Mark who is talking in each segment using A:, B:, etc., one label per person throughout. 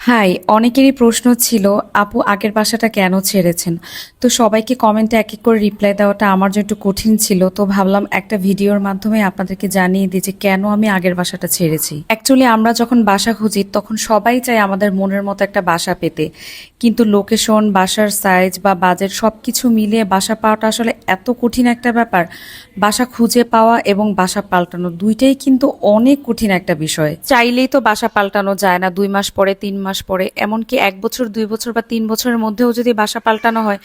A: High, অনেকেরই প্রশ্ন ছিল আপু আগের বাসাটা কেন ছেড়েছেন। তো সবাইকে কমেন্টে এক এক করে রিপ্লাই দেওয়াটা আমার জন্য একটু কঠিন ছিল, তো ভাবলাম একটা ভিডিওর মাধ্যমে আপনাদেরকে জানিয়ে দিই যে কেন আমি আগের বাসাটা ছেড়েছি। অ্যাকচুয়ালি আমরা যখন বাসা খুঁজি তখন সবাই চায় আমাদের মনের মতো একটা বাসা পেতে, কিন্তু লোকেশন, বাসার সাইজ বা বাজেট সবকিছু মিলিয়ে বাসা পাওয়াটা আসলে এত কঠিন একটা ব্যাপার। বাসা খুঁজে পাওয়া এবং বাসা পাল্টানো দুইটাই কিন্তু অনেক কঠিন একটা বিষয়। চাইলেই তো বাসা পাল্টানো যায় না 2 মাস পরে, 3 মাস পরে, এমনকি 1 বছর, 2 বছর বা 3 বছরের মধ্যেও যদি বাসা পাল্টানো হয়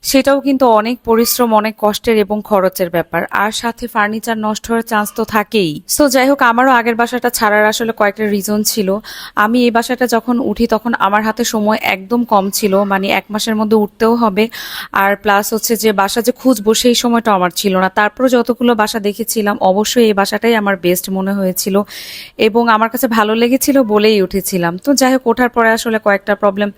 A: সেটাও কিন্তু অনেক পরিশ্রম, অনেক কষ্টের এবং খরচের ব্যাপার। আর সাথে ফার্নিচার নষ্ট হওয়ার চান্স তো থাকেই। সো যাই হোক, আমারও আগের বাসাটা ছাড়ার আসলে কয়েকটা রিজন ছিল। আমি এই বাসাটা যখন উঠি তখন আমার হাতে সময় একদম কম ছিল, মানে 1 মাসের মধ্যে উঠতেও হবে। আর প্লাস হচ্ছে যে বাসা যে খুঁজবো সেই সময়টা আমার ছিল না। তারপরে যতগুলো বাসা দেখেছিলাম অবশ্যই এই বাসাটাই আমার বেস্ট মনে হয়েছিল এবং আমার কাছে ভালো লেগেছিল বলেই উঠেছিলাম। তো যাই হোক, ওঠার পরে আসলে কয়েকটা প্রবলেম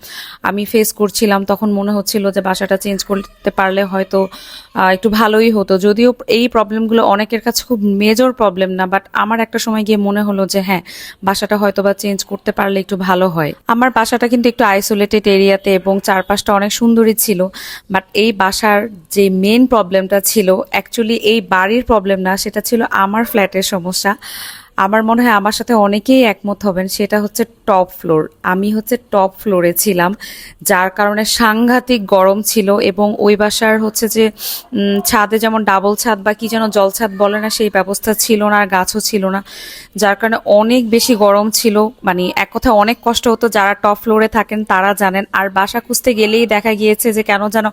A: আমি ফেস করছিলাম। তখন মনে হচ্ছিল যে বাসাটা চেঞ্জ করতে পারলে হয়তো একটু ভালোই হতো, যদিও এই প্রবলেমগুলো অনেকের কাছে খুব মেজর প্রবলেম না, বাট আমার একটা সময় গিয়ে মনে হলো যে হ্যাঁ, বাসাটা হয়তো বা চেঞ্জ করতে পারলে একটু ভালো হয়। আমার বাসাটা কিন্তু একটু আইসোলেটেড এরিয়াতে এবং চারপাশটা অনেক সুন্দরই ছিল, বাট এই বাসার যে মেন প্রবলেমটা ছিল অ্যাকচুয়ালি এই বাড়ির প্রবলেম না, সেটা ছিল আমার ফ্ল্যাটের সমস্যা। আমার মনে হয় আমার সাথে অনেকেই একমত হবেন, সেটা হচ্ছে টপ ফ্লোর। আমি হচ্ছে টপ ফ্লোরে ছিলাম, যার কারণে সাংঘাতিক গরম ছিল এবং ওই বাসার হচ্ছে যে ছাদে যেমন ডাবল ছাদ বা কি যেন জল ছাদ বলে না, সেই ব্যবস্থা ছিল না, আর গাছও ছিল না, যার কারণে অনেক বেশি গরম ছিল। মানে এক কথায় অনেক কষ্ট হতো। যারা টপ ফ্লোরে থাকেন তারা জানেন। আর বাসা খুঁজতে গেলেই দেখা গিয়েছে যে কেন যেন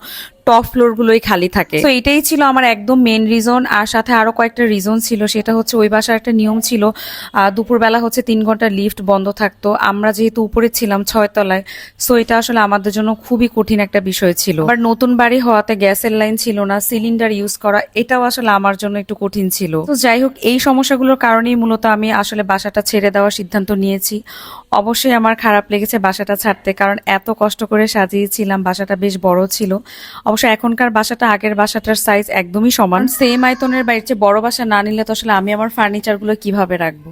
A: টপ ফ্লোর গুলোই খালি থাকে। তো এটাই ছিল আমার একদম মেন রিজন। আর সাথে আরো কয়েকটা রিজন ছিল, সেটা হচ্ছে ওই বাসার একটা নিয়ম ছিল, দুপুরবেলা হচ্ছে 3 ঘন্টা লিফট বন্ধ থাকতো। আমরা যেহেতু উপরে ছিলাম 6 তলায়, সো এটা আসলে আমাদের জন্য খুবই কঠিন একটা বিষয় ছিল। আবার নতুন বাড়ি হওয়াতে গ্যাসের লাইন ছিল না, সিলিন্ডার ইউজ করা এটাও আসলে আমার জন্য একটু কঠিন ছিল। তো যাই হোক, এই সমস্যাগুলোর কারণেই মূলত আমি আসলে বাসাটা ছেড়ে দেওয়ার সিদ্ধান্ত নিয়েছি। অবশ্যই আমার খারাপ লেগেছে বাসাটা ছাড়তে, কারণ এত কষ্ট করে সাজিয়েছিলাম, বাসাটা বেশ বড় ছিল। অবশ্য এখনকার বাসাটা আগের বাসাটার সাইজ একদমই সমান। সেম আয়তনের বাড়ির চেয়ে বড় বাসা না নিলে তো আসলে আমি আমার ফার্নিচারগুলো কিভাবে রাখবো।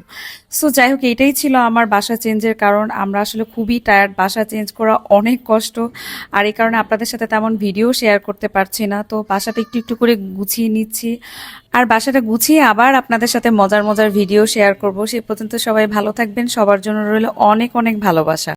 A: সো যাই হোক, এটাই ছিল আমার বাসা চেঞ্জের কারণ। আমরা আসলে খুবই টায়ার্ড, বাসা চেঞ্জ করা অনেক কষ্ট, আর এই কারণে আপনাদের সাথে তেমন ভিডিও শেয়ার করতে পারছি না। তো বাসাটা একটু একটু করে গুছিয়ে নিচ্ছি, আর বাসাটা গুছিয়ে আবার আপনাদের সাথে মজার মজার ভিডিও শেয়ার করব। সেই পর্যন্ত সবাই ভালো থাকবেন, সবার জন্য রইল অনেক অনেক ভালোবাসা।